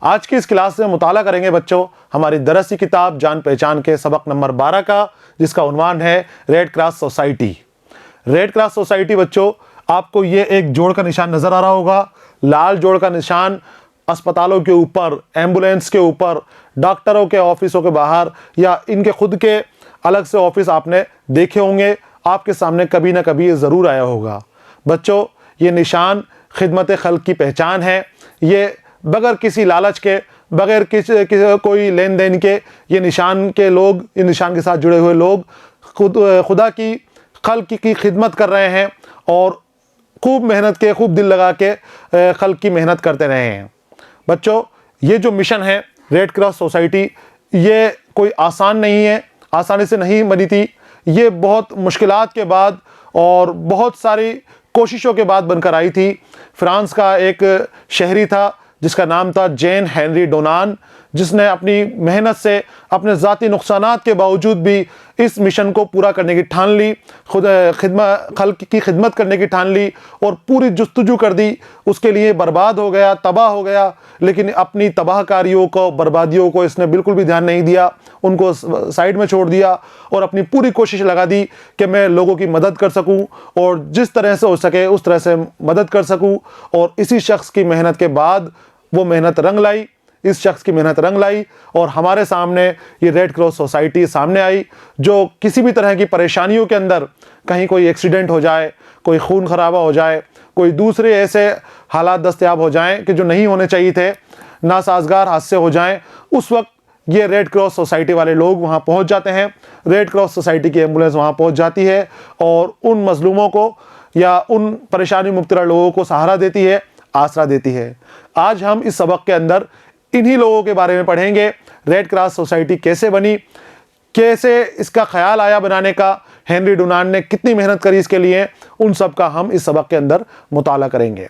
आज की इस क्लास में मुताला करेंगे बच्चों हमारी दरसी किताब जान पहचान के सबक नंबर 12 का, जिसका उन्वान है red cross society. Red cross society बच्चों, आपको ये एक जोड़ का निशान नजर आ रहा होगा। लाल जोड़ का निशान अस्पतालों के ऊपर, एम्बुलेंस के ऊपर, डॉक्टरों के ऑफिसों के बाहर या इनके खुद के अलग से ऑफिस आपने देखे होंगे, आपके सामने कभी ना कभी ये ज़रूर आया होगा। बच्चों, ये निशान खिदमत खल्क की पहचान है। ये बगैर किसी लालच के, बगैर कोई लेन देन के, ये निशान के लोग, ये निशान के साथ जुड़े हुए लोग खुदा की खल्क की खिदमत कर रहे हैं और खूब मेहनत के, खूब दिल लगा के खल्क की मेहनत करते रहे हैं। बच्चों, ये जो मिशन है रेड क्रॉस सोसाइटी, ये कोई आसान नहीं है, आसानी से नहीं बनी थी। ये बहुत मुश्किलात के बाद और बहुत सारी कोशिशों के बाद बनकर आई थी। फ्रांस का एक शहरी था जिसका नाम था जेन हेनरी डोनान, जिसने अपनी मेहनत से अपने ज़ाती नुकसानात के बावजूद भी इस मिशन को पूरा करने की ठान ली, खल्क की खिदमत करने की ठान ली और पूरी जुस्तजू कर दी। उसके लिए बर्बाद हो गया, तबाह हो गया, लेकिन अपनी तबाहकारियों को, बर्बादियों को इसने बिल्कुल भी ध्यान नहीं दिया, उनको साइड में छोड़ दिया और अपनी पूरी कोशिश लगा दी कि मैं लोगों की मदद कर सकूं और जिस तरह से हो सके उस तरह से मदद कर सकूं। और इसी शख्स की मेहनत के बाद वो मेहनत रंग लाई, इस शख्स की मेहनत रंग लाई और हमारे सामने ये रेड क्रॉस सोसाइटी सामने आई, जो किसी भी तरह की परेशानियों के अंदर, कहीं कोई एक्सीडेंट हो जाए, कोई खून खराबा हो जाए, कोई दूसरे ऐसे हालात दस्तयाब हो जाएं कि जो नहीं होने चाहिए थे, नासाजगार हादसे हो जाएं, उस वक्त ये रेड क्रॉस सोसाइटी वाले लोग वहाँ पहुँच जाते हैं। रेड क्रॉस सोसाइटी की एम्बुलेंस वहाँ पहुँच जाती है और उन मजलूमों को या उन परेशानी मुब्तला लोगों को सहारा देती है, आसरा देती है। आज हम इस सबक के अंदर इन्हीं लोगों के बारे में पढ़ेंगे। रेड क्रॉस सोसाइटी कैसे बनी, कैसे इसका ख्याल आया बनाने का, हेनरी डोनान ने कितनी मेहनत करी इसके लिए, उन सब का हम इस सबक के अंदर मुताला करेंगे।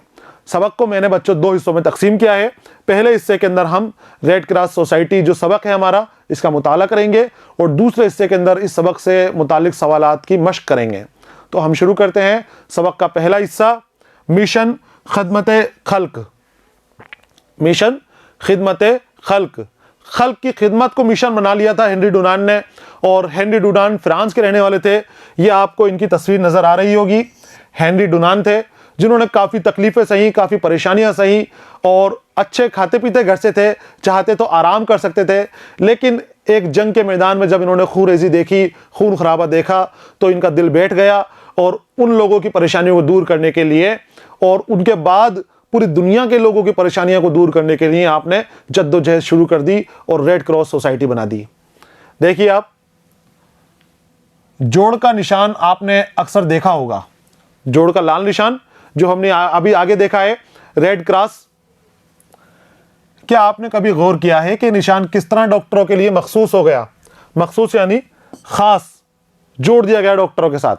सबक को मैंने बच्चों 2 हिस्सों में तकसीम किया है। पहले हिस्से के अंदर हम रेड क्रॉस सोसाइटी जो सबक है हमारा, इसका मुताला करेंगे और दूसरे हिस्से के अंदर इस सबक से मुतालिक सवालात की मश्क करेंगे। तो हम शुरू करते हैं सबक का पहला हिस्सा, मिशन खिदमत खल्क। मिशन खिदमत खल्क। खल्क की खिदमत को मिशन बना लिया था हेनरी डोनान ने, और हेनरी डोनान फ्रांस के रहने वाले थे। ये आपको इनकी तस्वीर नज़र आ रही होगी। हेनरी डोनान थे जिन्होंने काफ़ी तकलीफ़ें सही, काफ़ी परेशानियां सही और अच्छे खाते पीते घर से थे, चाहते तो आराम कर सकते थे, लेकिन एक जंग के मैदान में जब इन्होंने खूनरेज़ी देखी, खून खराबा देखा, तो इनका दिल बैठ गया और उन लोगों की परेशानियों को दूर करने के लिए और उनके बाद पूरी दुनिया के लोगों की परेशानियों को दूर करने के लिए आपने जद्दोजहद शुरू कर दी और रेड क्रॉस सोसाइटी बना दी। देखिए, आप जोड़ का निशान आपने अक्सर देखा होगा, जोड़ का लाल निशान जो हमने अभी आगे देखा है, रेड क्रॉस। क्या आपने कभी गौर किया है कि निशान किस तरह डॉक्टरों के लिए मखसूस हो गया? मखसूस यानी खास, जोड़ दिया गया डॉक्टरों के साथ।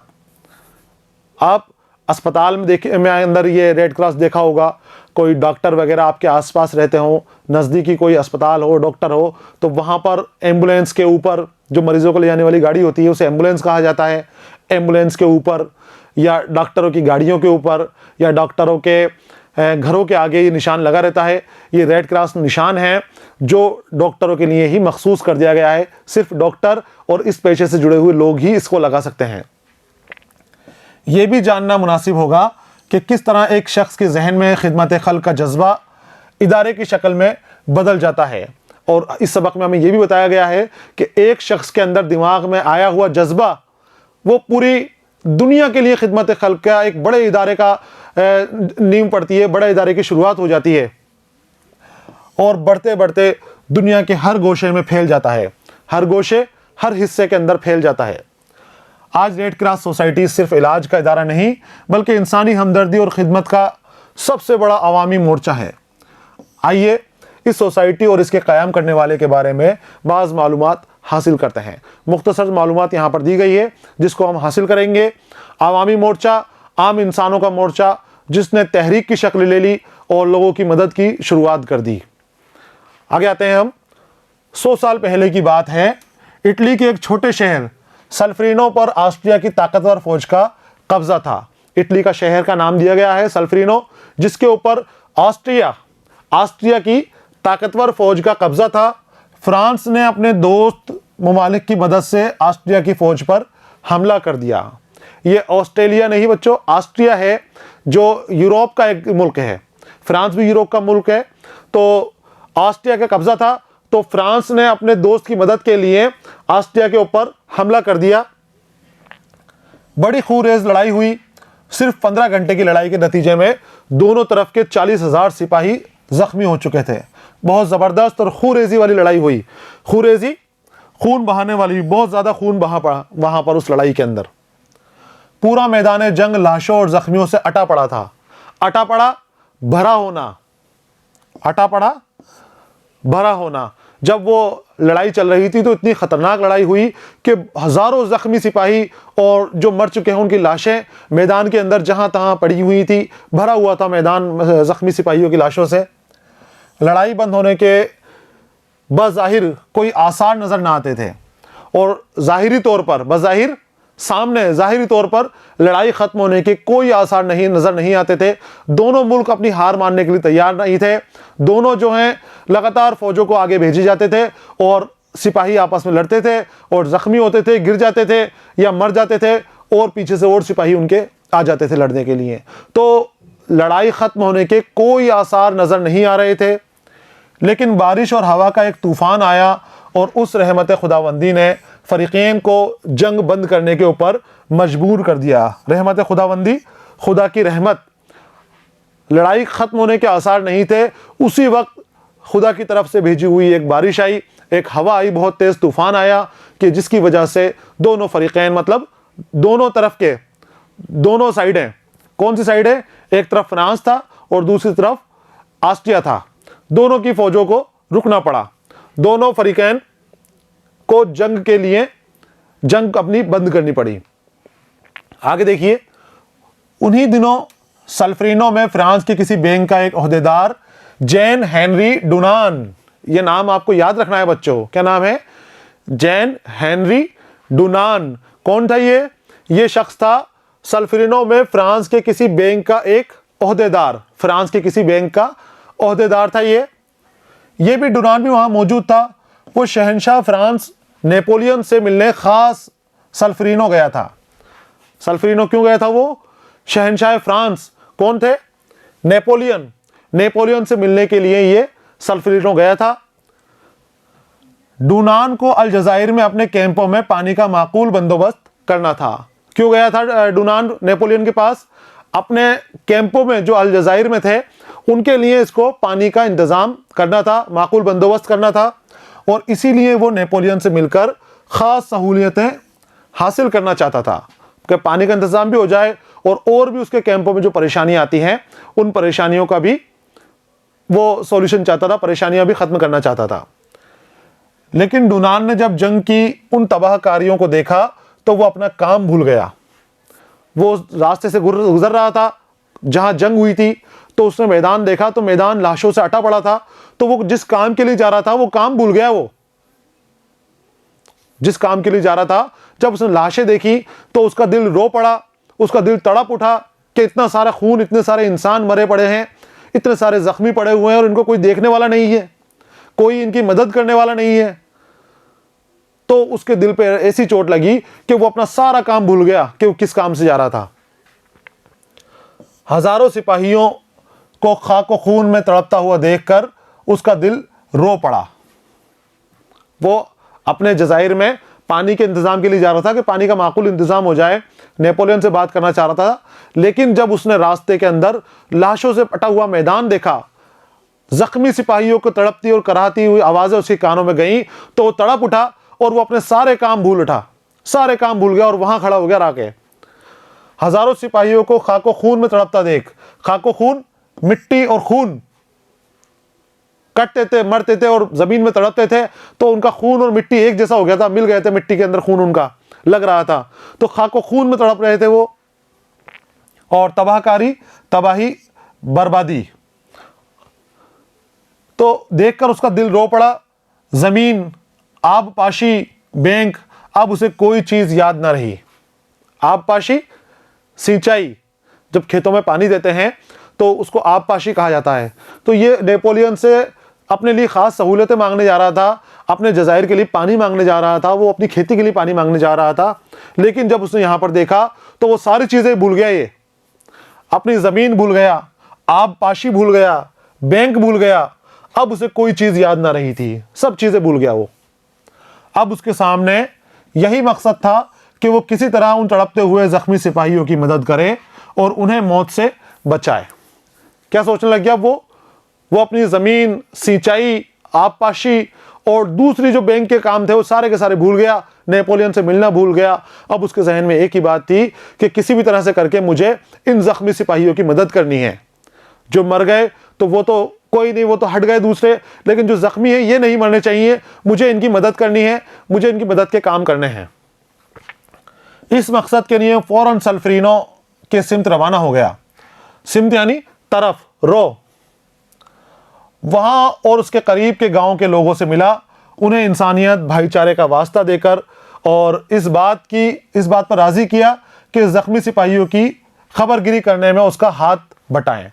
आप अस्पताल में अंदर ये रेड क्रॉस देखा होगा, कोई डॉक्टर वगैरह आपके आसपास रहते हो, नज़दीकी कोई अस्पताल हो, डॉक्टर हो, तो वहाँ पर एम्बुलेंस के ऊपर जो मरीज़ों को ले जाने वाली गाड़ी होती है उसे एम्बुलेंस कहा जाता है। एम्बुलेंस के ऊपर या डॉक्टरों की गाड़ियों के ऊपर या डॉक्टरों के घरों के आगे ये निशान लगा रहता है। ये रेड क्रॉस निशान है जो डॉक्टरों के लिए ही मखसूस कर दिया गया है। सिर्फ डॉक्टर और इस पेशे से जुड़े हुए लोग ही इसको लगा सकते हैं। ये भी जानना मुनासिब होगा कि किस तरह एक शख्स के जहन में खिदमत खल्क का जज्बा इदारे की शक्ल में बदल जाता है। और इस सबक में हमें यह भी बताया गया है कि एक शख्स के अंदर दिमाग में आया हुआ जज्बा वो पूरी दुनिया के लिए खिदमत खल्क का एक बड़े इदारे का नींव पड़ती है, बड़े इदारे की शुरुआत हो जाती है और बढ़ते बढ़ते दुनिया के हर गोशे में फैल जाता है, हर गोशे, हर हिस्से के अंदर फैल जाता है। आज रेड क्रॉस सोसाइटी सिर्फ इलाज का इदारा नहीं बल्कि इंसानी हमदर्दी और खिदमत का सबसे बड़ा अवामी मोर्चा है। आइए इस सोसाइटी और इसके क़याम करने वाले के बारे में बाज़ मालूमात हासिल करते हैं। मुख्तसर मालूमात यहाँ पर दी गई है जिसको हम हासिल करेंगे। अवामी मोर्चा, आम इंसानों का मोर्चा जिसने तहरीक की शक्ल ले ली और लोगों की मदद की शुरुआत कर दी। आगे आते हैं हम। 100 साल पहले की बात है। इटली के एक छोटे शहर सल्फरीनो पर ऑस्ट्रिया की ताकतवर फौज का कब्जा था। इटली का शहर का नाम दिया गया है सल्फरीनो, जिसके ऊपर ऑस्ट्रिया की ताकतवर फौज का कब्जा था। फ्रांस ने अपने दोस्त ममालिक की मदद से ऑस्ट्रिया की फौज पर हमला कर दिया। ये ऑस्ट्रेलिया नहीं बच्चों, ऑस्ट्रिया है जो यूरोप का एक मुल्क है। फ्रांस भी यूरोप का मुल्क है। तो ऑस्ट्रिया का कब्जा था, तो फ्रांस ने अपने दोस्त की मदद के लिए ऑस्ट्रिया के ऊपर हमला कर दिया। बड़ी खूनरेज लड़ाई हुई। सिर्फ 15 घंटे की लड़ाई के नतीजे में दोनों तरफ के 40,000 सिपाही जख्मी हो चुके थे। बहुत ज़बरदस्त और खूनरेजी वाली लड़ाई हुई। खूनरेजी, खून बहाने वाली, बहुत ज़्यादा खून बहा पड़ा वहाँ पर उस लड़ाई के अंदर। पूरा मैदान जंग लाशों और जख्मियों से अटा पड़ा था। अटा पड़ा, भरा होना, अटा पड़ा, भरा होना। जब वो लड़ाई चल रही थी तो इतनी खतरनाक लड़ाई हुई कि हज़ारों जख्मी सिपाही और जो मर चुके हैं उनकी लाशें मैदान के अंदर जहां तहां पड़ी हुई थी। भरा हुआ था मैदान जख्मी सिपाहियों की लाशों से। लड़ाई बंद होने के बज़ाहिर कोई आसार नज़र ना आते थे और ज़ाहिरी तौर पर, बज़ाहिर सामने ज़ाहिरी तौर पर लड़ाई ख़त्म होने के कोई आसार नज़र नहीं आते थे। दोनों मुल्क अपनी हार मानने के लिए तैयार नहीं थे। दोनों जो हैं लगातार फ़ौजों को आगे भेजे जाते थे और सिपाही आपस में लड़ते थे और ज़ख्मी होते थे, गिर जाते थे या मर जाते थे और पीछे से और सिपाही उनके आ जाते थे लड़ने के लिए। तो लड़ाई ख़त्म होने के कोई आसार नज़र नहीं आ रहे थे। लेकिन बारिश और हवा का एक तूफ़ान आया और उस रहमत खुदावंदी ने फ़रीक़ैन को जंग बंद करने के ऊपर मजबूर कर दिया। रहमत खुदावंदी, खुदा की रहमत। लड़ाई ख़त्म होने के आसार नहीं थे। उसी वक्त खुदा की तरफ से भेजी हुई एक बारिश आई, एक हवा आई, बहुत तेज़ तूफ़ान आया कि जिसकी वजह से दोनों फ़रीक़ैन, मतलब दोनों तरफ के दोनों साइडें, कौन सी साइड है, एक तरफ फ्रांस था और दूसरी तरफ ऑस्ट्रिया था, दोनों की फ़ौजों को रुकना पड़ा। दोनों फ़रीक़ैन को जंग के लिए जंग अपनी बंद करनी पड़ी। आगे देखिए, उन्हीं दिनों सल्फरीनो में फ्रांस के किसी बैंक का एक ओहदेदार जैन हेनरी डुनान, ये नाम आपको याद रखना है बच्चों, क्या नाम है, जैन हेनरी डुनान। कौन था ये शख्स था सल्फरीनो में फ्रांस के किसी बैंक का एक ओहदेदार, फ्रांस के किसी बैंक का ओहदेदार था ये भी डुनान भी वहां मौजूद था। वो शहंशाह फ्रांस नेपोलियन से मिलने खास सल्फरीनो गया था। सल्फरीनो क्यों गया था वो? शहंशाह फ्रांस कौन थे? नेपोलियन। नेपोलियन से मिलने के लिए ये सल्फरीनो गया था। डुनान को अलजायर में अपने कैंपों में पानी का माकूल बंदोबस्त करना था। क्यों गया था डुनान नेपोलियन के पास? अपने कैंपों में जो अलजायर में थे उनके लिए इसको पानी का इंतजाम करना था, माकूल बंदोबस्त करना था और इसीलिए वो नेपोलियन से मिलकर ख़ास सहूलियतें हासिल करना चाहता था कि पानी का इंतज़ाम भी हो जाए और भी उसके कैंपों में जो परेशानियां आती हैं उन परेशानियों का भी वो सॉल्यूशन चाहता था, परेशानियां भी ख़त्म करना चाहता था। लेकिन डुनान ने जब जंग की उन तबाहकारियों को देखा तो वो अपना काम भूल गया। वो रास्ते से गुजर रहा था जहां जंग हुई थी, तो उसने मैदान देखा तो मैदान लाशों से अटा पड़ा था। तो वो जिस काम के लिए जा रहा था वो काम भूल गया। वो जिस काम के लिए जा रहा था, जब उसने लाशें देखी तो उसका दिल रो पड़ा, उसका दिल तड़प उठा कि इतना सारा खून, इतने सारे इंसान मरे पड़े हैं, इतने सारे जख्मी पड़े हुए हैं और इनको कोई देखने वाला नहीं है, कोई इनकी मदद करने वाला नहीं है। तो उसके दिल पे ऐसी चोट लगी कि वो अपना सारा काम भूल गया कि वो किस काम से जा रहा था। हजारों सिपाहियों को खाको खून में तड़पता हुआ देखकर उसका दिल रो पड़ा। वो अपने जज़ाइर में पानी के इंतजाम के लिए जा रहा था कि पानी का माकूल इंतजाम हो जाए, नेपोलियन से बात करना चाह रहा था। लेकिन जब उसने रास्ते के अंदर लाशों से पटा हुआ मैदान देखा, जख्मी सिपाहियों को तड़पती और कराहती हुई आवाजें उसके कानों में गईं, तो वो तड़प उठा और वो अपने सारे काम भूल उठा, सारे काम भूल गया और वहां खड़ा हो गया राके। हजारों सिपाहियों को खाको खून में तड़पता देख, खाको खून, मिट्टी और खून, कटते थे, मरते थे और जमीन में तड़पते थे, तो उनका खून और मिट्टी एक जैसा हो गया था, मिल गए थे मिट्टी के अंदर, खून उनका लग रहा था। तो खाको खून में तड़प रहे थे वो, और तबाहकारी, तबाही, बर्बादी। तो देखकर उसका दिल रो पड़ा। जमीन, आबपाशी, बैंक, अब उसे कोई चीज याद ना रही। आबपाशी, सिंचाई, जब खेतों में पानी देते हैं तो उसको आबपाशी कहा जाता है। तो ये नेपोलियन से अपने लिए ख़ास सहूलतें मांगने जा रहा था, अपने जज़ायर के लिए पानी मांगने जा रहा था, वो अपनी खेती के लिए पानी मांगने जा रहा था। लेकिन जब उसने यहाँ पर देखा तो वो सारी चीज़ें भूल गया, ये अपनी ज़मीन भूल गया, आबपाशी भूल गया, बैंक भूल गया। अब उसे कोई चीज़ याद ना रही थी, सब चीज़ें भूल गया वो। अब उसके सामने यही मकसद था कि वो किसी तरह उन तड़पते हुए ज़ख्मी सिपाहियों की मदद करे और उन्हें मौत से बचाए। क्या सोचने लग गया वो अपनी ज़मीन, सिंचाई, आबपाशी और दूसरी जो बैंक के काम थे वो सारे के सारे भूल गया, नेपोलियन से मिलना भूल गया। अब उसके जहन में एक ही बात थी कि किसी भी तरह से करके मुझे इन ज़ख्मी सिपाहियों की मदद करनी है। जो मर गए तो वो तो कोई नहीं, वो तो हट गए दूसरे, लेकिन जो ज़ख्मी है ये नहीं मरने चाहिए, मुझे इनकी मदद करनी है, मुझे इनकी मदद के काम करने हैं। इस मकसद के लिए फ़ौरन सल्फरीनो के सिमत रवाना हो गया। सिमत यानी तरफ, रो। वहाँ और उसके करीब के गांव के लोगों से मिला, उन्हें इंसानियत, भाईचारे का वास्ता देकर और इस बात पर राज़ी किया कि ज़ख्मी सिपाहियों की खबरगिरी करने में उसका हाथ बटाएं।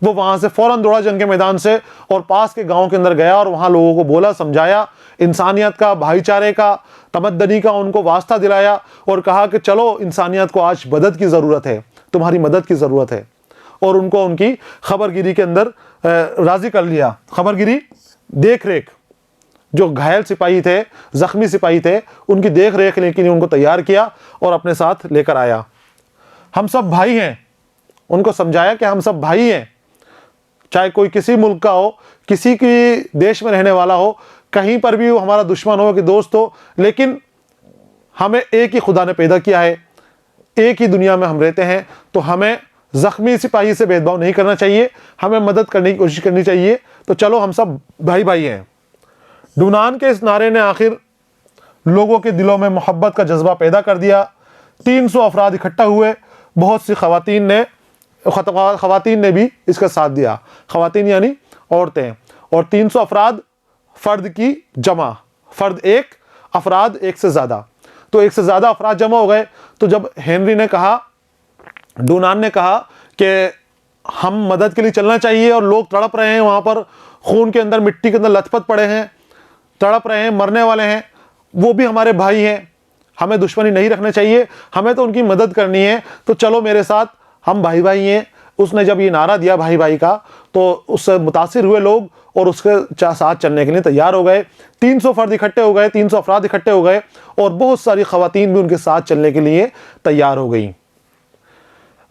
वो वहाँ से फ़ौरन दौड़ा जंग के मैदान से और पास के गांव के अंदर गया और वहाँ लोगों को बोला, समझाया, इंसानियत का, भाईचारे का, तमद्दनी का उनको वास्ता दिलाया और कहा कि चलो इंसानियत को आज मदद की ज़रूरत है, तुम्हारी मदद की ज़रूरत है। और उनको उनकी खबरगिरी के अंदर राज़ी कर लिया। खबरगिरी, देख रेख, जो घायल सिपाही थे, ज़ख्मी सिपाही थे, उनकी देख रेख के लिए उनको तैयार किया और अपने साथ लेकर आया। हम सब भाई हैं, उनको समझाया कि हम सब भाई हैं, चाहे कोई किसी मुल्क का हो, किसी की देश में रहने वाला हो, कहीं पर भी वो हमारा दुश्मन हो कि दोस्त हो, लेकिन हमें एक ही खुदा ने पैदा किया है, एक ही दुनिया में हम रहते हैं, तो हमें ज़ख्मी सिपाही से भेदभाव नहीं करना चाहिए, हमें मदद करने की कोशिश करनी चाहिए। तो चलो हम सब भाई भाई हैं। डूनान के इस नारे ने आखिर लोगों के दिलों में मोहब्बत का जज्बा पैदा कर दिया। 300 अफराद इकट्ठा हुए, बहुत सी ख़वातीन ने भी इसका साथ दिया। ख़वातीन यानी औरतें। और 300 अफराद फ़र्द की जमा, फ़र्द एक, अफराद एक से ज़्यादा, तो एक से ज़्यादा अफराद जमा हो गए। तो जब हेनरी ने कहा, डूनान ने कहा कि हम मदद के लिए चलना चाहिए और लोग तड़प रहे हैं, वहाँ पर खून के अंदर, मिट्टी के अंदर लथपथ पड़े हैं, तड़प रहे हैं, मरने वाले हैं, वो भी हमारे भाई हैं, हमें दुश्मनी नहीं रखना चाहिए, हमें तो उनकी मदद करनी है, तो चलो मेरे साथ, हम भाई भाई हैं। उसने जब ये नारा दिया भाई भाई का, तो उससे मुतासिर हुए लोग और उसके साथ चलने के लिए तैयार हो गए। 300 फ़र्द इकट्ठे हो गए, 300 अफराद इकट्ठे हो गए और बहुत सारी ख़वातीन भी उनके साथ चलने के लिए तैयार हो गई।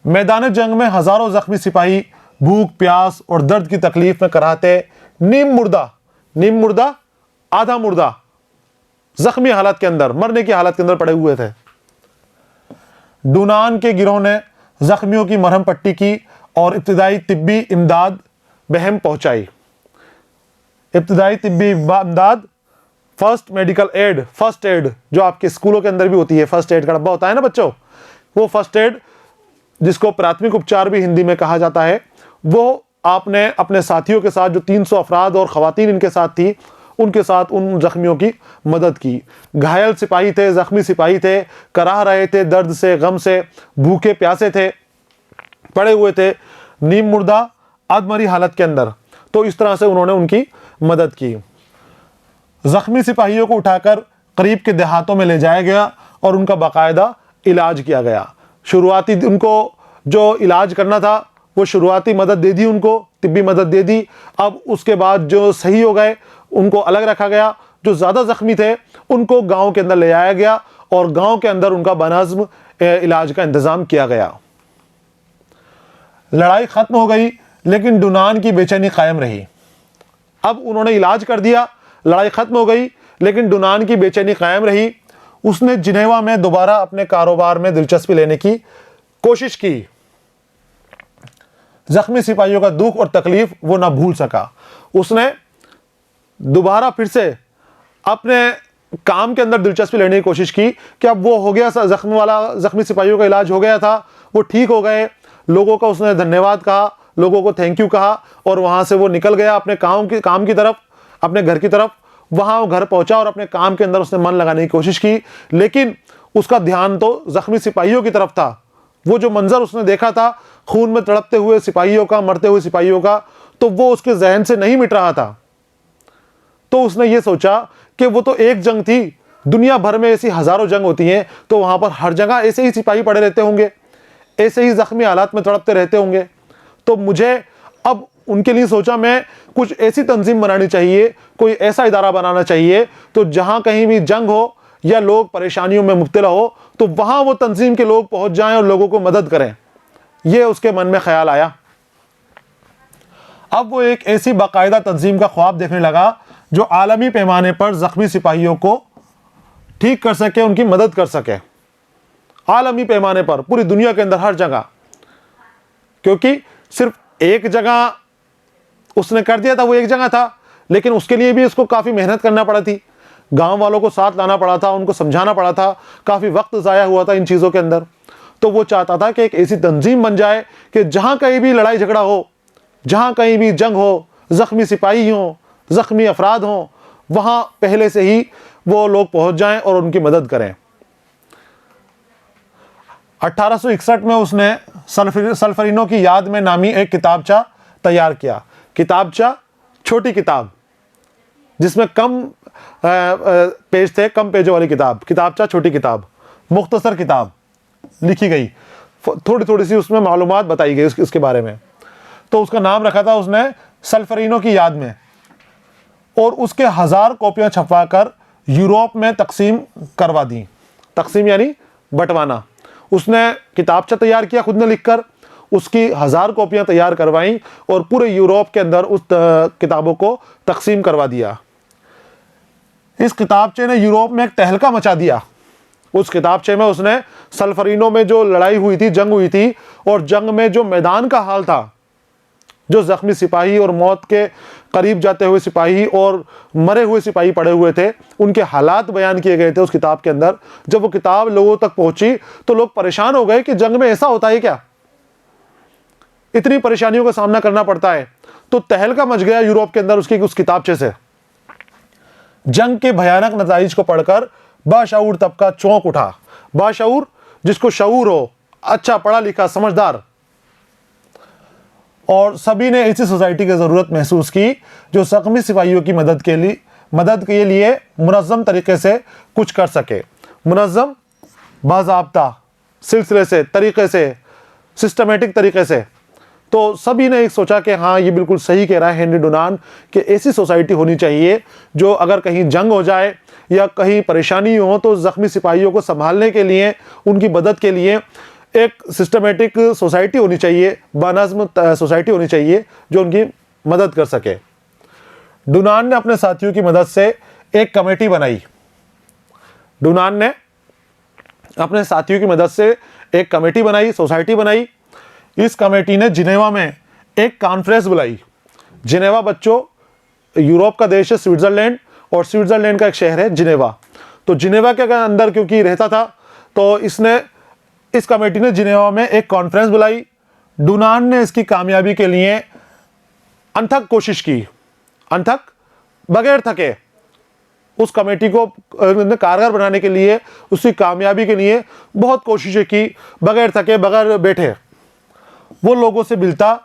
मैदान जंग में हज़ारों ज़ख्मी सिपाही भूख, प्यास और दर्द की तकलीफ में कराहते, नीम मुर्दा, आधा मुर्दा, ज़ख्मी हालत के अंदर, मरने की हालत के अंदर पड़े हुए थे। डूनान के गिरोह ने ज़ख्मियों की मरहम पट्टी की और इब्तिदाई तिब्बी इमदाद बहम पहुंचाई। इब्तिदाई तिब्बी इमदाद, first medical aid, first aid जो आपके स्कूलों के अंदर भी होती है, फर्स्ट एड का डब्बा होता है ना बच्चों, वो फर्स्ट एड, जिसको प्राथमिक उपचार भी हिंदी में कहा जाता है, वो आपने अपने साथियों के साथ, जो 300 अफराद और ख़वातीन इनके साथ थी, उनके साथ उन ज़ख्मियों की मदद की। घायल सिपाही थे, ज़ख्मी सिपाही थे, कराह रहे थे, दर्द से, गम से, भूखे प्यासे थे, पड़े हुए थे, नीम मुर्दा, अधमरी हालत के अंदर। तो इस तरह से उन्होंने उनकी मदद की। ज़ख्मी सिपाहियों को उठाकर करीब के देहातों में ले जाया गया और उनका बाकायदा इलाज किया गया। शुरुआती उनको जो इलाज करना था वो शुरुआती मदद दे दी, उनको तिब्बी मदद दे दी। अब उसके बाद जो सही हो गए उनको अलग रखा गया, जो ज़्यादा ज़ख्मी थे उनको गांव के अंदर ले आया गया और गांव के अंदर उनका बनज़्म इलाज का इंतज़ाम किया गया। लड़ाई ख़त्म हो गई लेकिन डूनान की बेचैनी कायम रही। अब उन्होंने इलाज कर दिया, लड़ाई ख़त्म हो गई, लेकिन डूनान की बेचैनी कायम रही। उसने जिनेवा में दोबारा अपने कारोबार में दिलचस्पी लेने की कोशिश की। ज़ख्मी सिपाहियों का दुख और तकलीफ वो ना भूल सका। उसने दोबारा फिर से अपने काम के अंदर दिलचस्पी लेने की कोशिश की कि अब वो हो गया, ज़ख्मी सिपाहियों का इलाज हो गया था, वो ठीक हो गए, लोगों का उसने धन्यवाद कहा, लोगों को थैंक यू कहा और वहाँ से वो निकल गया अपने काम की तरफ, अपने घर की तरफ। वहाँ वो घर पहुँचा और अपने काम के अंदर उसने मन लगाने की कोशिश की, लेकिन उसका ध्यान तो ज़ख्मी सिपाहियों की तरफ था। वो जो मंजर उसने देखा था खून में तड़पते हुए सिपाहियों का, मरते हुए सिपाहियों का, तो वो उसके जहन से नहीं मिट रहा था। तो उसने ये सोचा कि वो तो एक जंग थी, दुनिया भर में ऐसी हजारों जंग होती हैं, तो वहां पर हर जगह ऐसे ही सिपाही पड़े रहते होंगे, ऐसे ही जख्मी हालात में तड़पते रहते होंगे। तो मुझे अब उनके लिए सोचा मैं कुछ ऐसी तंजीम बनानी चाहिए, कोई ऐसा इदारा बनाना चाहिए तो जहां कहीं भी जंग हो या लोग परेशानियों में मुब्तला हो तो वहां वो तंजीम के लोग पहुंच जाएं और लोगों को मदद करें। ये उसके मन में ख्याल आया। अब वो एक ऐसी बाकायदा तंजीम का ख्वाब देखने लगा जो आलमी पैमाने पर जख्मी सिपाहियों को ठीक कर सके, उनकी मदद कर सके, आलमी पैमाने पर पूरी दुनिया के अंदर हर जगह। क्योंकि सिर्फ एक जगह उसने कर दिया था, वो एक जगह था, लेकिन उसके लिए भी उसको काफ़ी मेहनत करना पड़ा थी, गांव वालों को साथ लाना पड़ा था, उनको समझाना पड़ा था, काफ़ी वक्त ज़ाया हुआ था इन चीज़ों के अंदर। तो वो चाहता था कि एक ऐसी तंजीम बन जाए कि जहाँ कहीं भी लड़ाई झगड़ा हो, जहाँ कहीं भी जंग हो, ज़ख्मी सिपाही हों, ज़ख्मी अफराद हों, वहाँ पहले से ही वो लोग पहुँच जाएं और उनकी मदद करें। 1861 में उसने सल्फरीनों की याद में नामी एक किताबचा तैयार किया। किताबचा छोटी किताब जिसमें कम पेज थे, कम पेजों वाली किताब, किताबचा छोटी किताब, मुख्तसर किताब लिखी गई, थोड़ी थोड़ी सी उसमें मालूमात बताई गई उसके बारे में। तो उसका नाम रखा था उसने सल्फरीनों की याद में, और उसके 1000 कॉपियां छपवा कर यूरोप में तकसीम करवा दी। तकसीम यानी बंटवाना। उसने किताबचा तैयार किया खुद ने लिखकर, उसकी 1000 कॉपियां तैयार करवाई और पूरे यूरोप के अंदर उस किताबों को तकसीम करवा दिया। इस किताबचे ने यूरोप में एक तहलका मचा दिया। उस किताबचे में उसने सल्फरीनों में जो लड़ाई हुई थी, जंग हुई थी, और जंग में जो मैदान का हाल था, जो जख्मी सिपाही और मौत के करीब जाते हुए सिपाही और मरे हुए सिपाही पड़े हुए थे, उनके हालात बयान किए गए थे उस किताब के अंदर। जब वो किताब लोगों तक पहुंची तो लोग परेशान हो गए कि जंग में ऐसा होता है क्या, इतनी परेशानियों का सामना करना पड़ता है। तो तहलका मच गया यूरोप के अंदर उसकी उस किताबचे से। जंग के भयानक नताइज को पढ़कर बाशऊर तबका चौंक उठा। बाशऊर जिसको शऊर हो, अच्छा पढ़ा लिखा समझदार, और सभी ने ऐसी सोसाइटी की ज़रूरत महसूस की जो ज़ख्मी सिपाहियों की मदद के लिए मुनज़्ज़म तरीके से कुछ कर सके। मुनज़्ज़म, बाज़ाब्ता, सिलसिले से, तरीके से, सिस्टमेटिक तरीके से। तो सभी ने एक सोचा कि हाँ, ये बिल्कुल सही कह रहा है हेनरी डुनान कि ऐसी सोसाइटी होनी चाहिए जो अगर कहीं जंग हो जाए या कहीं परेशानी हो तो ज़ख्मी सिपाहियों को संभालने के लिए, उनकी मदद के लिए एक सिस्टमेटिक सोसाइटी होनी चाहिए, बानज़्म सोसाइटी होनी चाहिए जो उनकी मदद कर सके। डुनान ने अपने साथियों की मदद से एक कमेटी बनाई। डुनान ने अपने साथियों की मदद से एक कमेटी बनाई, सोसाइटी बनाई। इस कमेटी ने जिनेवा में एक कॉन्फ्रेंस बुलाई। जिनेवा बच्चों यूरोप का देश है स्विट्ज़रलैंड, और स्विट्ज़रलैंड का एक शहर है जिनेवा। तो जिनेवा के अंदर क्योंकि रहता था तो इस कमेटी ने जिनेवा में एक कॉन्फ्रेंस बुलाई। डुनान ने इसकी कामयाबी के लिए अनथक कोशिश की, अनथक बगैर थके, उस कमेटी को कारगर बनाने के लिए, उसकी कामयाबी के लिए बहुत कोशिशें की, बगैर थके, बगैर बैठे। वो लोगों से मिलता,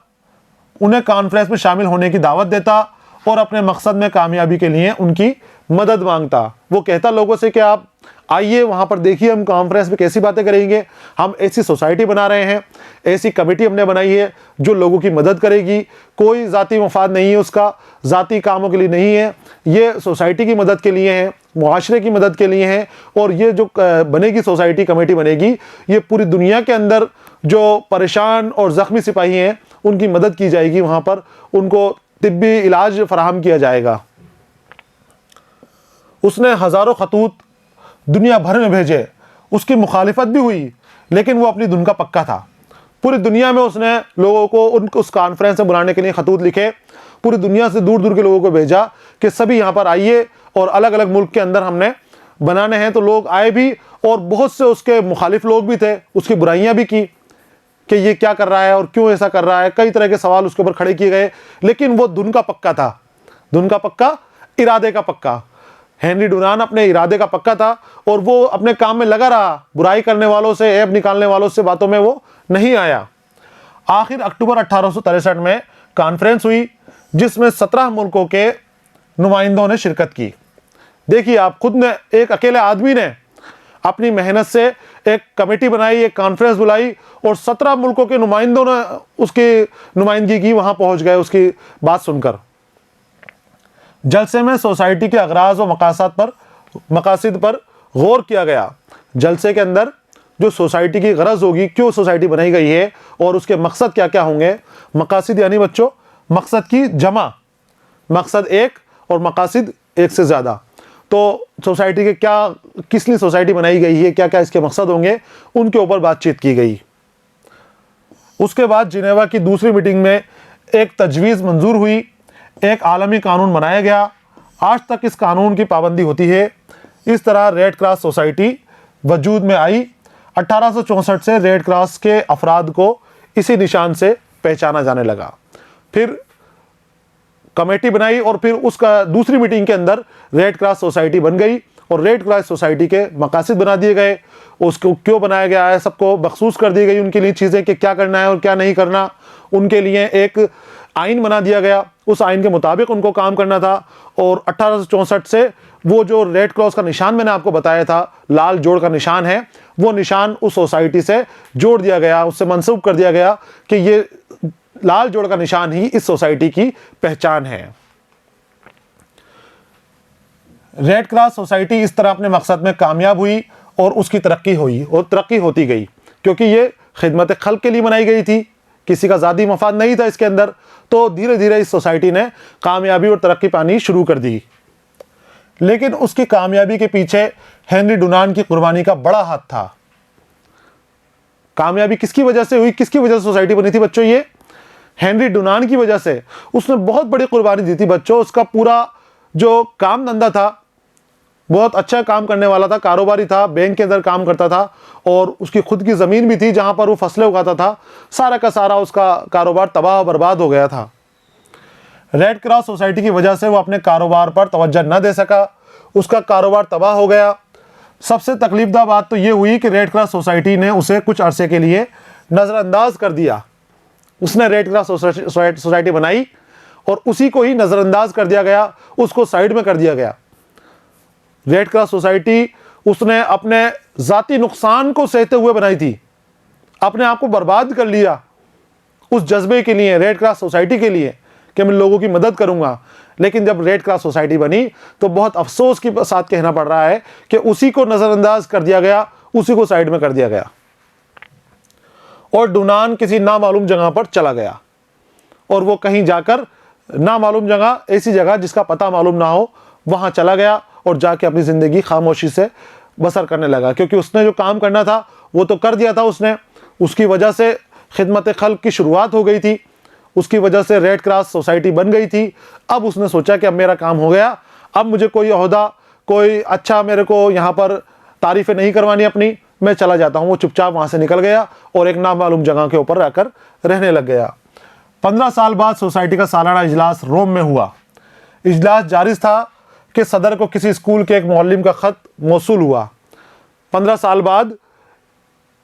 उन्हें कॉन्फ्रेंस में शामिल होने की दावत देता और अपने मकसद में कामयाबी के लिए उनकी मदद मांगता। वो कहता लोगों से कि आप आइए वहाँ पर देखिए, हम कॉन्फ्रेंस में कैसी बातें करेंगे, हम ऐसी सोसाइटी बना रहे हैं, ऐसी कमेटी हमने बनाई है जो लोगों की मदद करेगी, कोई ज़ाती मफाद नहीं है उसका, ज़ाती कामों के लिए नहीं है, ये सोसाइटी की मदद के लिए है, मुआशरे की मदद के लिए है। और ये जो बनेगी सोसाइटी, कमेटी बनेगी, ये पूरी दुनिया के अंदर जो परेशान और ज़ख्मी सिपाही हैं उनकी मदद की जाएगी, वहाँ पर उनको तिब्बी इलाज फराहम किया जाएगा। उसने हज़ारों खतूत दुनिया भर में भेजे, उसकी मुखालिफत भी हुई, लेकिन वो अपनी धुन का पक्का था। पूरी दुनिया में उसने लोगों को उस कॉन्फ्रेंस में बुलाने के लिए खतूत लिखे, पूरी दुनिया से दूर दूर के लोगों को भेजा कि सभी यहाँ पर आइए, और अलग अलग मुल्क के अंदर हमने बनाने हैं। तो लोग आए भी, और बहुत से उसके मुखालिफ लोग भी थे, उसकी बुराइयाँ भी की कि ये क्या कर रहा है और क्यों ऐसा कर रहा है, कई तरह के सवाल उसके ऊपर खड़े किए गए, लेकिन वो धुन का पक्का था। धुन का पक्का, इरादे का पक्का। हेनरी डुनान अपने इरादे का पक्का था और वो अपने काम में लगा रहा, बुराई करने वालों से, ऐब निकालने वालों से बातों में वो नहीं आया। आखिर अक्टूबर 1863 में कॉन्फ्रेंस हुई जिसमें 17 मुल्कों के नुमाइंदों ने शिरकत की। देखिए आप खुद ने, एक अकेले आदमी ने अपनी मेहनत से एक कमेटी बनाई, एक कॉन्फ्रेंस बुलाई और 17 मुल्कों के नुमाइंदों ने उसकी नुमाइंदगी की, वहां पहुंच गए उसकी बात सुनकर। जलसे में सोसाइटी के अगराज व मकासद पर गौर किया गया। जलसे के अंदर जो सोसाइटी की गरज होगी, क्यों सोसाइटी बनाई गई है और उसके मकसद क्या क्या होंगे। मकासद यानी बच्चों मकसद की जमा, मकसद एक और मकासद एक से ज़्यादा। तो सोसाइटी के क्या, किस लिए सोसाइटी बनाई गई है, क्या क्या इसके मकसद होंगे, उनके ऊपर बातचीत की गई। उसके बाद जिनेवा की दूसरी मीटिंग में एक तजवीज़ मंजूर हुई, एक आलमी कानून बनाया गया। आज तक इस कानून की पाबंदी होती है। इस तरह रेड क्रॉस सोसाइटी वजूद में आई। 1864 से रेड क्रॉस के अफराद को इसी निशान से पहचाना जाने लगा। फिर कमेटी बनाई और फिर उसका दूसरी मीटिंग के अंदर रेड क्रॉस सोसाइटी बन गई और रेड क्रॉस सोसाइटी के मकासद बना दिए गए। उसको क्यों बनाया गया है, सबको मखसूस कर दी गई उनके लिए चीज़ें कि क्या करना है और क्या नहीं करना। उनके लिए एक आइन बना दिया गया, उस आइन के मुताबिक उनको काम करना था। और 1864 से वो जो रेड क्रॉस का निशान मैंने आपको बताया था, लाल जोड़ का निशान है, वो निशान उस सोसाइटी से जोड़ दिया गया, उससे मंसूब कर दिया गया कि ये लाल जोड़ का निशान ही इस सोसाइटी की पहचान है। रेड क्रॉस सोसाइटी इस तरह अपने मकसद में कामयाब हुई और उसकी तरक्की हुई और तरक्की होती गई, क्योंकि ये खिदमत खल्क के लिए बनाई गई थी, किसी का ज़ाती मफाद नहीं था इसके अंदर। तो धीरे धीरे इस सोसाइटी ने कामयाबी और तरक्की पानी शुरू कर दी। लेकिन उसकी कामयाबी के पीछे हेनरी डुनान की कुर्बानी का बड़ा हाथ था। कामयाबी किसकी वजह से हुई, किसकी वजह से सोसाइटी बनी थी बच्चों? ये हेनरी डुनान की वजह से। उसने बहुत बड़ी कुर्बानी दी थी बच्चों। उसका पूरा जो काम धंधा था, बहुत अच्छा काम करने वाला था, कारोबारी था, बैंक के अंदर काम करता था और उसकी खुद की ज़मीन भी थी जहां पर वो फसलें उगाता था। सारा का सारा उसका कारोबार तबाह बर्बाद हो गया था। रेड क्रॉस सोसाइटी की वजह से वो अपने कारोबार पर तवज्जो न दे सका, उसका कारोबार तबाह हो गया। सबसे तकलीफदा बात तो ये हुई कि रेड क्रॉस सोसाइटी ने उसे कुछ अरसे के लिए नज़रअंदाज कर दिया। उसने रेड क्रॉस सोसाइटी बनाई और उसी को ही नज़रअंदाज कर दिया गया, उसको साइड में कर दिया गया। रेड क्रॉस सोसाइटी उसने अपने ज़ाती नुकसान को सहते हुए बनाई थी, अपने आप को बर्बाद कर लिया उस जज्बे के लिए, रेड क्रॉस सोसाइटी के लिए कि मैं लोगों की मदद करूंगा। लेकिन जब रेड क्रॉस सोसाइटी बनी तो बहुत अफसोस के साथ कहना पड़ रहा है कि उसी को नज़रअंदाज कर दिया गया, उसी को साइड में कर दिया गया और डुनान किसी नामालूम जगह पर चला गया। और वो कहीं जाकर नामालूम जगह, ऐसी जगह जिसका पता मालूम ना हो, वहाँ चला गया और जाके अपनी ज़िंदगी खामोशी से बसर करने लगा। क्योंकि उसने जो काम करना था वो तो कर दिया था उसने, उसकी वजह से खिदमत खल्क की शुरुआत हो गई थी, उसकी वजह से रेड क्रॉस सोसाइटी बन गई थी। अब उसने सोचा कि अब मेरा काम हो गया, अब मुझे कोई ओहदा, कोई अच्छा, मेरे को यहाँ पर तारीफ़ें नहीं करवानी अपनी, मैं चला जाता हूँ। वो चुपचाप वहाँ से निकल गया और एक नामालूम जगह के ऊपर रहकर रहने लग गया। 15 साल बाद सोसाइटी का सालाना इजलास रोम में हुआ। इजलास जारी था कि सदर को किसी स्कूल के एक मुअल्लिम का ख़त मौसूल हुआ। 15 साल बाद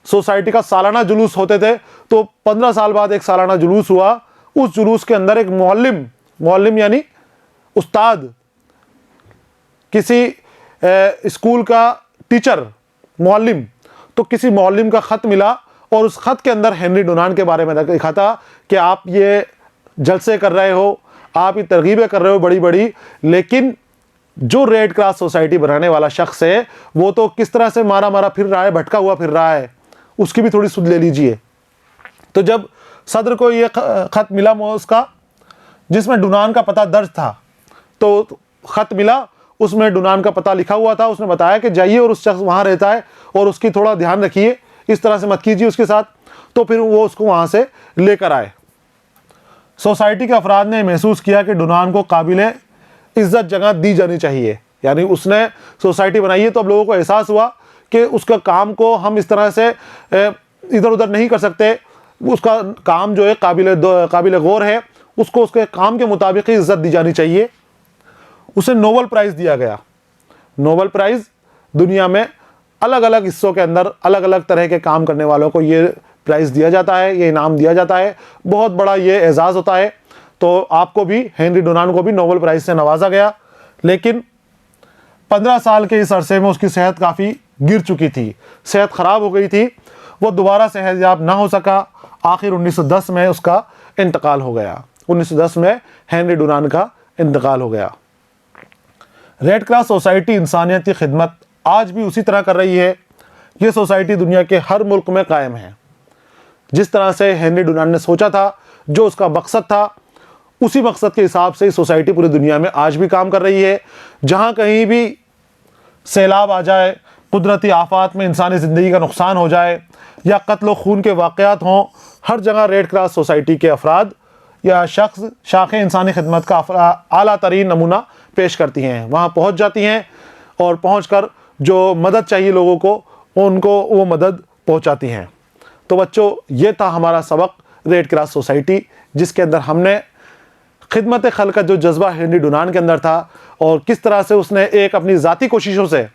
सोसाइटी का सालाना जुलूस होते थे, तो 15 साल बाद एक सालाना जुलूस हुआ। उस जुलूस के अंदर एक मुअल्लिम यानी उस्ताद, किसी स्कूल का टीचर, मुअल्लिम, तो किसी मुअल्लिम का ख़त मिला और उस ख़त के अंदर हेनरी डुनान के बारे में लिखा था कि आप ये जलसे कर रहे हो, आप ये तरगीबें कर रहे हो बड़ी बड़ी, लेकिन जो रेड क्रॉस सोसाइटी बनाने वाला शख्स है वो तो किस तरह से मारा मारा फिर रहा है, भटका हुआ फिर रहा है, उसकी भी थोड़ी सुध ले लीजिए। तो जब सदर को ये ख़त मिला उसका, जिसमें डुनान का पता दर्ज था, तो ख़त मिला, उसमें डुनान का पता लिखा हुआ था। उसने बताया कि जाइए और उस शख्स वहाँ रहता है और उसकी थोड़ा ध्यान रखिए, इस तरह से मत कीजिए उसके साथ। तो फिर वो उसको वहाँ से लेकर आए। सोसाइटी के अफराद ने महसूस किया कि डुनान को काबिल इज़्ज़त जगह दी जानी चाहिए। यानी उसने सोसाइटी बनाई है तो अब लोगों को एहसास हुआ कि उसका काम को हम इस तरह से इधर उधर नहीं कर सकते, उसका काम जो है काबिल गौर है, उसको उसके काम के मुताबिक ही इज़्ज़त दी जानी चाहिए। उसे नोबेल प्राइज़ दिया गया। नोबेल प्राइज़ दुनिया में अलग अलग हिस्सों के अंदर अलग अलग तरह के काम करने वालों को ये प्राइज़ दिया जाता है, ये इनाम दिया जाता है, बहुत बड़ा ये एजाज़ होता है। तो आपको भी, हेनरी डुनान को भी नोबेल प्राइज़ से नवाजा गया। लेकिन 15 साल के इस अरसे में उसकी सेहत काफ़ी गिर चुकी थी, सेहत ख़राब हो गई थी, वो दोबारा सेहतयाब ना हो सका। आखिर 1910 में उसका इंतकाल हो गया। 1910 में हेनरी डुनान का इंतकाल हो गया। रेड क्रॉस सोसाइटी इंसानियत की खिदमत आज भी उसी तरह कर रही है। ये सोसाइटी दुनिया के हर मुल्क में कायम है। जिस तरह से हेनरी डुनान ने सोचा था, जो उसका मकसद था, उसी मकसद के हिसाब से सोसाइटी पूरी दुनिया में आज भी काम कर रही है। जहाँ कहीं भी सैलाब आ जाए, कुदरती आफात में इंसानी ज़िंदगी का नुकसान हो जाए या कत्ल खून के वाक़यात हों, हर जगह रेड क्रॉस सोसाइटी के अफराद या शख्स शाख़ इंसानी खिदमत का आला तरीन नमूना पेश करती हैं। वहाँ पहुँच जाती हैं और पहुँच कर जो मदद चाहिए लोगों को, उनको वो मदद पहुँचाती हैं। तो बच्चों, ये था हमारा सबक रेड क्रॉस सोसाइटी, जिसके अंदर हमने खिदमत खल्क का जो जज्बा हेनरी डुनान के अंदर था और किस तरह से उसने एक अपनी ज़ाती कोशिशों से,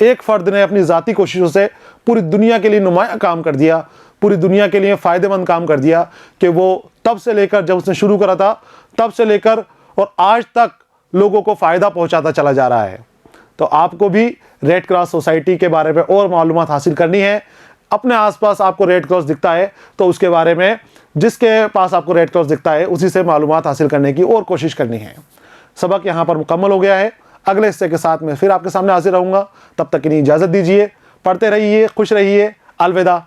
एक फ़र्द ने अपनी ज़ाती कोशिशों से पूरी दुनिया के लिए नुमाया काम कर दिया, पूरी दुनिया के लिए फ़ायदेमंद काम कर दिया कि वो तब से लेकर, जब उसने शुरू करा था तब से लेकर और आज तक लोगों को फ़ायदा पहुंचाता चला जा रहा है। तो आपको भी रेड क्रॉस सोसाइटी के बारे में और मालूमात हासिल करनी है। अपने आसपास आपको रेड क्रॉस दिखता है तो उसके बारे में, जिसके पास आपको रेड क्रॉस दिखता है उसी से मालूमात हासिल करने की और कोशिश करनी है। सबक यहाँ पर मुकम्मल हो गया है। अगले हिस्से के साथ मैं फिर आपके सामने हाजिर रहूँगा। तब तक के लिए इजाज़त दीजिए। पढ़ते रहिए, खुश रहिए। अलविदा।